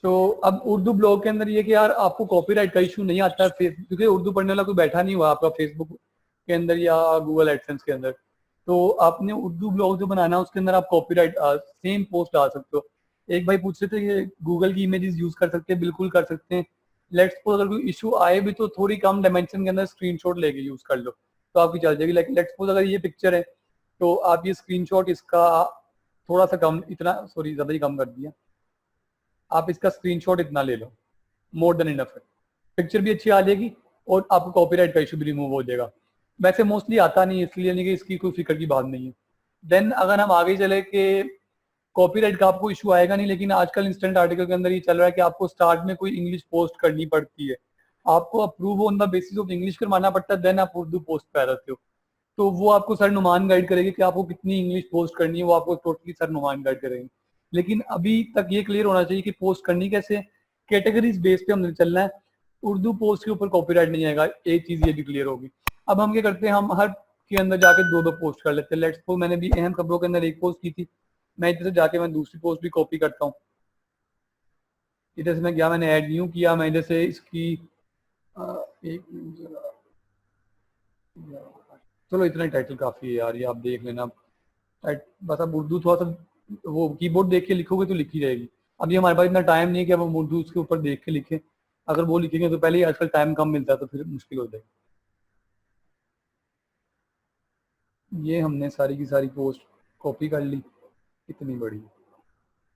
तो अब उर्दू ब्लॉग के अंदर ये कि यार आपको कॉपीराइट का इशू नहीं आता है, क्योंकि उर्दू पढ़ने वाला कोई बैठा नहीं हुआ आपका फेसबुक के अंदर या गूगल एडसेंस के अंदर। तो आपने उर्दू ब्लॉग जो बनाना है उसके अंदर आप कॉपीराइट सेम पोस्ट डाल सकते हो। एक भाई पूछ रहे थे कि गूगल की इमेजेस यूज कर सकते हैं, बिल्कुल कर सकते हैं। लेट्स सपोज अगर कोई इशू आए भी तो थोड़ी कम डायमेंशन के अंदर स्क्रीनशॉट लेके यूज कर लो तो आपकी चल जाएगी। लाइक लेट्स सपोज अगर ये पिक्चर है तो आप ये स्क्रीनशॉट इसका थोड़ा सा कम, इतना सॉरी ज्यादा ही कम कर दिया, आप इसका स्क्रीनशॉट इतना ले लो, मोर देन इनफ है। पिक्चर भी अच्छी आ जाएगी और आपको कॉपीराइट का इशू भी रिमूव हो जाएगा। वैसे मोस्टली आता नहीं है, इसलिए नहीं कि इसकी कोई फिक्र की बात नहीं है। देन अगर हम आगे चले कि कॉपीराइट का आपको इशू आएगा नहीं, लेकिन आजकल इंस्टेंट आर्टिकल के अंदर ये चल रहा है कि आपको स्टार्ट में कोई इंग्लिश पोस्ट करनी पड़ती है, आपको approve on the basis of English करवाना पड़ता है, देन आप उर्दू पोस्ट कर रहे हो। तो वो आपको सर नुमान गाइड करेगी कि आपको कितनी इंग्लिश पोस्ट करनी है, वो आपको टोटली सर नुमान गाइड करेंगे। लेकिन अभी तक ये क्लियर होना चाहिए कि पोस्ट करनी कैसे, कैटेगरीज बेस पे हमने चलना है, उर्दू पोस्ट के ऊपर कॉपीराइट नहीं आएगा, एक चीज ये भी क्लियर होगी। अब हम क्या करते हैं, हम हर के अंदर जाके दो दो पोस्ट कर लेते हैं। लेट्स सपोज मैंने भी अहम खबरों के अंदर एक पोस्ट की थी, मैं इधर से जाके मैं दूसरी पोस्ट भी कॉपी करता हूँ। इधर से मैं गया, मैंने ऐड न्यू किया, मैं इधर से इसकी एक चलो इतना ही टाइटल काफी है यार, ये आप देख लेना। बस अब उर्दू थोड़ा सा वो कीबोर्ड देख के लिखोगे तो लिखी जाएगी। अभी हमारे पास इतना टाइम नहीं है कि अब हम उर्दू उसके ऊपर देख के लिखें। अगर वो लिखेंगे तो पहले ही आजकल टाइम कम मिलता है तो फिर मुश्किल हो जाएगी। ये हमने सारी की सारी पोस्ट कॉपी कर ली, इतनी बड़ी,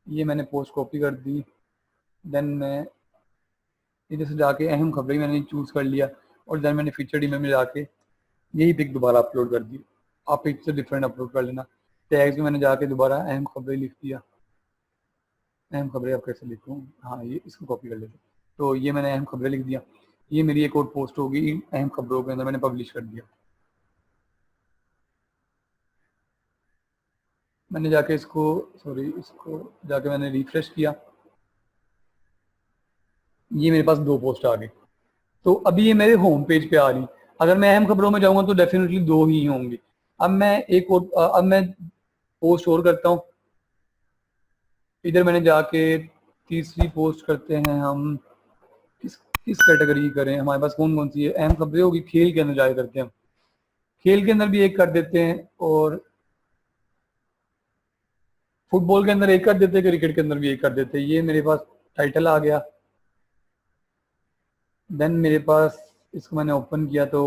ये मैंने पोस्ट कॉपी कर दी। देन मैं इधर से जाके अहम खबरें मैंने चूज कर लिया और देन मैंने फीचर इमेज में जाके यही पिक दोबारा अपलोड कर दी। आप पिक्चर डिफरेंट अपलोड कर लेना। टैग्स में मैंने जाके दोबारा अहम खबरें लिख दिया। अहम खबरें अब कैसे लिखूँ, हाँ ये इसको कॉपी कर लेते। तो ये मैंने अहम खबरें लिख दिया। ये मेरी एक और पोस्ट होगी अहम खबरों के अंदर, मैंने पब्लिश कर दिया। मैंने जाके इसको जाके मैंने रिफ्रेश किया, ये मेरे पास दो पोस्ट आ गई। तो अभी ये मेरे होम पेज पे आ रही। अगर मैं अहम खबरों में जाऊंगा तो डेफिनेटली दो ही होंगी। अब मैं एक और अब मैं पोस्ट और करता हूँ। इधर मैंने जाके तीसरी पोस्ट करते हैं हम, किस किस कैटेगरी की करें, हमारे पास कौन कौन सी है। अहम खबरें होगी, खेल के अंदर जाके करते हैं, खेल के अंदर भी एक कर देते हैं और फुटबॉल के अंदर एक कर देते हैं, क्रिकेट के अंदर भी एक कर देते हैं। ये मेरे पास टाइटल आ गया। देन मेरे पास इसको मैंने ओपन किया तो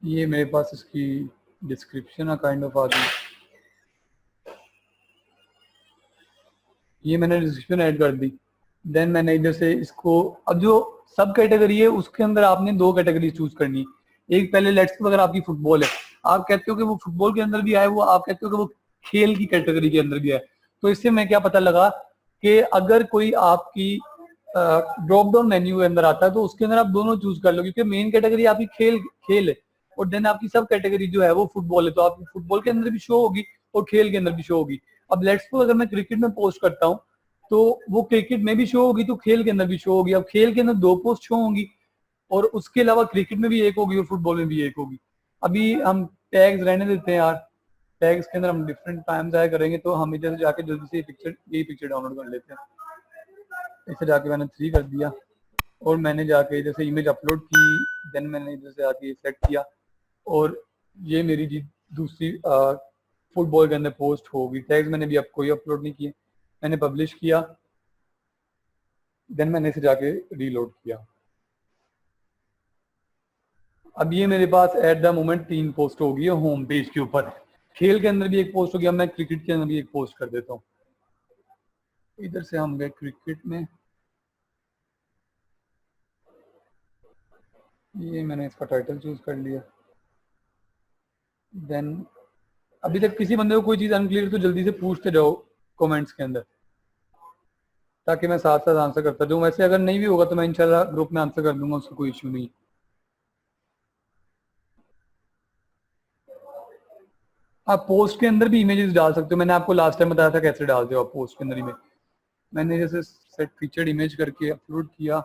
ये मेरे पास इसकी डिस्क्रिप्शन काइंड ऑफ आ गई। ये मैंने डिस्क्रिप्शन ऐड कर दी। देन मैंने इधर से इसको, अब जो सब कैटेगरी है उसके अंदर आपने दो कैटेगरी चूज करनी। एक पहले लेट्स अगर आपकी फुटबॉल है, आप कहते हो कि वो फुटबॉल के अंदर भी आए, वो आप कहते हो कि वो खेल की कैटेगरी के अंदर भी है। तो इससे मैं क्या पता लगा कि अगर कोई आपकी ड्रॉप डाउन मेन्यू के अंदर आता है तो उसके अंदर आप दोनों चूज कर लो, क्योंकि मेन कैटेगरी आपकी खेल है और देन आपकी सब कैटेगरी जो है वो फुटबॉल है, तो आपकी फुटबॉल के अंदर भी शो होगी और खेल के अंदर भी शो होगी। अब लेट्स सपोज अगर मैं क्रिकेट में पोस्ट करता हूँ तो वो क्रिकेट में भी शो होगी तो खेल के अंदर भी शो होगी। अब खेल के अंदर दो पोस्ट शो होंगी और उसके अलावा क्रिकेट में भी एक होगी और फुटबॉल में भी एक होगी। अभी हम टैग्स रहने देते हैं यार, टैग्स के अंदर हम डिफरेंट टाइम्स आया करेंगे, तो हम इधर से जाके जल्दी से यही पिक्चर डाउनलोड कर लेते हैं। इसे जाके मैंने 3 कर दिया और मैंने जाके इधर से इमेज अपलोड की। देन मैंने इधर से आके सेट किया और ये मेरी जी दूसरी फुटबॉल के अंदर पोस्ट होगी। टैग्स मैंने भी अब कोई अपलोड नहीं किए, मैंने पब्लिश किया। देन मैंने इसे जाके रीलोड किया। अब ये मेरे पास एट द मोमेंट 3 पोस्ट होगी होम पेज के ऊपर। खेल के अंदर भी एक पोस्ट होगी, अब मैं क्रिकेट के अंदर भी एक पोस्ट कर देता हूँ। इधर से हम गए क्रिकेट में, ये मैंने इसका टाइटल चूज कर लिया। देन अभी तक किसी बंदे को कोई चीज अनक्लियर तो जल्दी से पूछते जाओ कमेंट्स के अंदर, ताकि मैं साथ साथ आंसर करता जाऊँ। वैसे अगर नहीं भी होगा तो मैं इंशाल्लाह ग्रुप में आंसर कर दूंगा, उसका कोई इशू नहीं। आप पोस्ट के अंदर भी इमेजेस डाल सकते हो, मैंने आपको लास्ट टाइम बताया था कैसे डालते हो आप पोस्ट के अंदर इमेज। मैंने जैसे सेट फीचर्ड इमेज करके अपलोड किया।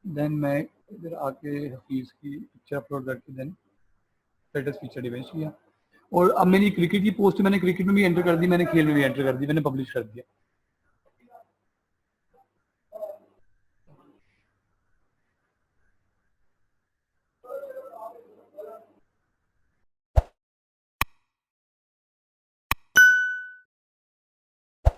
देन मैं इधर आके हफीज की पिक्चर अपलोड करके देन स्टेटस फीचर्ड इमेज किया। और अब मेरी क्रिकेट की पोस्ट मैंने क्रिकेट में भी एंटर कर दी, मैंने खेल में भी एंटर कर दी, मैंने पब्लिश कर दिया।